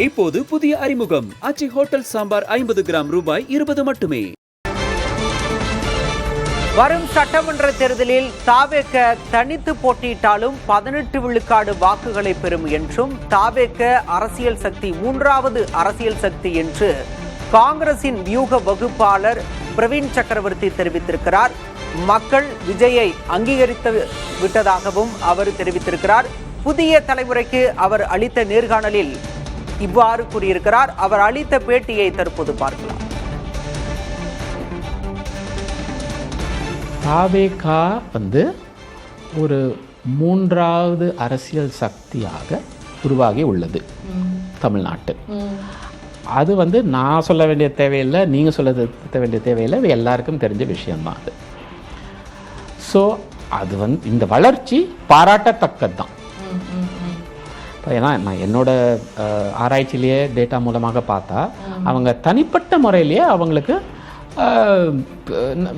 இப்போது புதிய அறிமுகம் ஆச்சி ஹோட்டல் சாம்பார் 50 கிராம் ரூபாய் 20 மட்டுமே. வரும் சட்டமன்ற தேர்தலில் தாவேக தனித்து போட்டியிட்டாலும் 18 விழுக்காடு வாக்குகளை பெறும் என்றும் தாவேக அரசியல் சக்தி மூன்றாவது அரசியல் சக்தி என்று காங்கிரசின் வியூக வகுப்பாளர் பிரவீன் சக்கரவர்த்தி தெரிவித்திருக்கிறார். மக்கள் விஜயை அங்கீகரித்து விட்டதாகவும் அவர் தெரிவித்திருக்கிறார். புதிய தலைமுறைக்கு அவர் அளித்த நேர்காணலில் இவ்வாறு கூறியிருக்கிறார். அவர் அளித்த பேட்டியை தற்போது பார்க்கலாம். தாவேகா ஒரு மூன்றாவது அரசியல் சக்தியாக உருவாகி உள்ளது தமிழ்நாட்டு. அது நான் சொல்ல வேண்டிய தேவையில்லை, நீங்கள் சொல்ல வேண்டிய தேவையில்லை, இது எல்லாருக்கும் தெரிஞ்ச விஷயம்தான் அது. ஸோ அது இந்த வளர்ச்சி பாராட்டத்தக்கது தான். ஏன்னா நான் என்னோட ஆராய்ச்சியிலேயே டேட்டா மூலமாக பார்த்தா அவங்க தனிப்பட்ட முறையிலேயே அவங்களுக்கு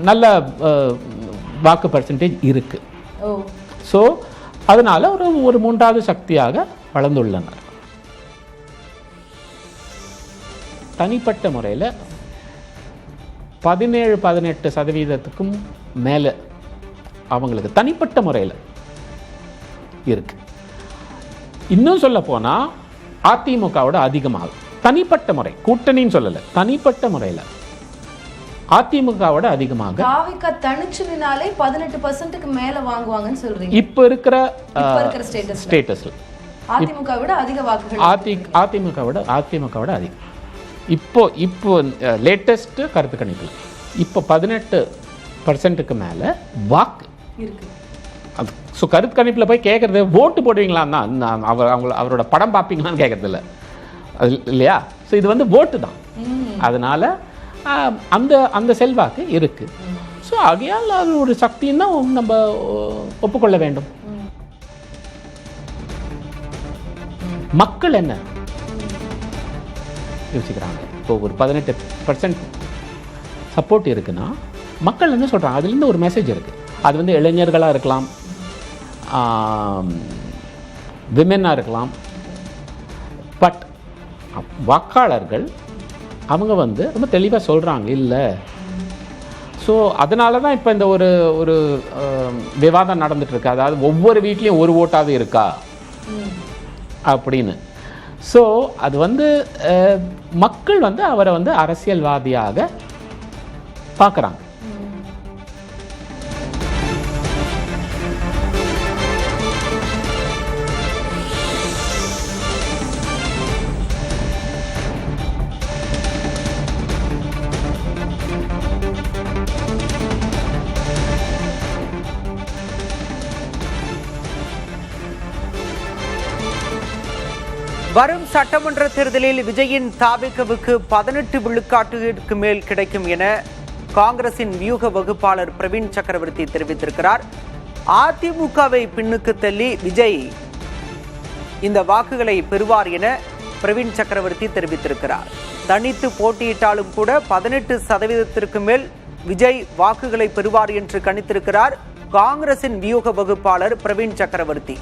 நல்ல வாக்கு பர்சன்டேஜ் இருக்குது. ஸோ அதனால் ஒரு மூன்றாவது சக்தியாக வளர்ந்துள்ளனர். தனிப்பட்ட முறையில் 17-18% மேலே அவங்களுக்கு தனிப்பட்ட முறையில் இருக்கு. இன்னும் சொல்ல போனால் அதிமுகவோட அதிகமாகும். தனிப்பட்ட முறை, கூட்டணின்னு சொல்லலை, தனிப்பட்ட முறையில் அதிமுகவோட அதிகமாக தனிச்சுனாலே 18% மேல வாங்குவாங்கன்னு சொல்றீங்க. இப்போ இருக்கிற ஸ்டேட்டஸ்ல அதிமுக விட அதிக வாக்குகள், அதிமுக விட அதிகம். இப்போ லேட்டஸ்ட் கருத்து கணிப்பில் இப்போ 18% மேலே வாக்கு இருக்கு. அது ஸோ கருத்து கணிப்பில் போய் கேட்குறது ஓட்டு போடுவீங்களான்னா அவரோட படம் பார்ப்பீங்களான்னு கேட்குறது இல்லை, அது இல்லையா? ஸோ இது ஓட்டு தான். அதனால் அந்த செல்வாக்கு இருக்குது. ஸோ ஆகையால் அது ஒரு சக்தின்னு நம்ம ஒப்புக்கொள்ள வேண்டும். மக்கள் என்ன யோசிக்கிறாங்க? இப்போ ஒரு 18% சப்போர்ட் இருக்குன்னா மக்கள் என்ன சொல்கிறாங்க? அதுலேருந்து ஒரு மெசேஜ் இருக்குது. அது இளைஞர்களாக இருக்கலாம், விமென்னாக இருக்கலாம். பட் வாக்காளர்கள் அவங்க ரொம்ப தெளிவாக சொல்கிறாங்க இல்லை. ஸோ அதனால தான் இப்போ இந்த ஒரு விவாதம் நடந்துகிட்ருக்கு. அதாவது ஒவ்வொரு வீட்லேயும் ஒரு ஓட்டாவது இருக்கா அப்படின்னு. ஸோ அது மக்கள் அவரை அரசியல்வாதியாக பார்க்குறாங்க. வரும் சட்டமன்ற தேர்தலில் விஜயின் தாவேகாவுக்கு 18 விழுக்காட்டுக்கு மேல் கிடைக்கும் என காங்கிரசின் வியூக வகுப்பாளர் பிரவீன் சக்கரவர்த்தி தெரிவித்திருக்கிறார். அதிமுகவை பின்னுக்கு தள்ளி விஜய் இந்த வாக்குகளை பெறுவார் என பிரவீன் சக்கரவர்த்தி தெரிவித்திருக்கிறார். தனித்து போட்டியிட்டாலும் கூட 18% மேல் விஜய் வாக்குகளை பெறுவார் என்று கணித்திருக்கிறார் காங்கிரசின் வியூக வகுப்பாளர் பிரவீன் சக்கரவர்த்தி.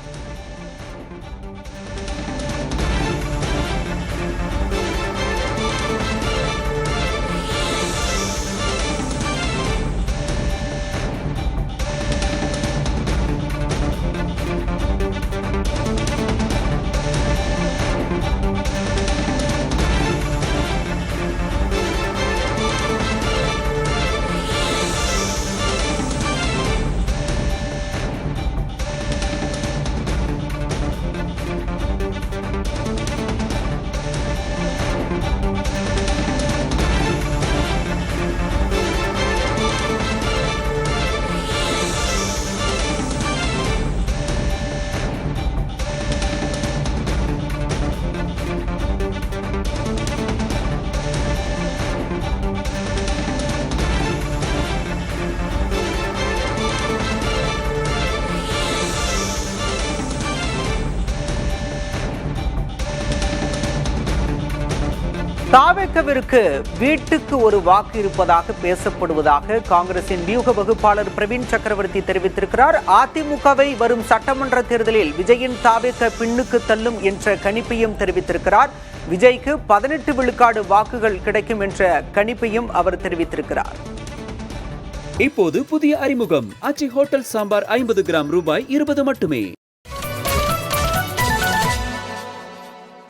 தாவேக்கவிற்கு வீட்டுக்கு ஒரு வாக்கு இருப்பதாக பேசப்படுவதாக காங்கிரசின் வியூக வகுப்பாளர் பிரவீன் சக்கரவர்த்தி தெரிவித்திருக்கிறார். அதிமுகவை வரும் சட்டமன்ற தேர்தலில் விஜயின் தாவேக்க பின்னுக்கு தள்ளும் என்ற கணிப்பையும் தெரிவித்திருக்கிறார். விஜய்க்கு 18 விழுக்காடு வாக்குகள் கிடைக்கும் என்ற கணிப்பையும் அவர் தெரிவித்திருக்கிறார். இப்போது புதிய அறிமுகம் ஆச்சி ஹோட்டல் சாம்பார் 50 கிராம் ரூபாய் 20 மட்டுமே.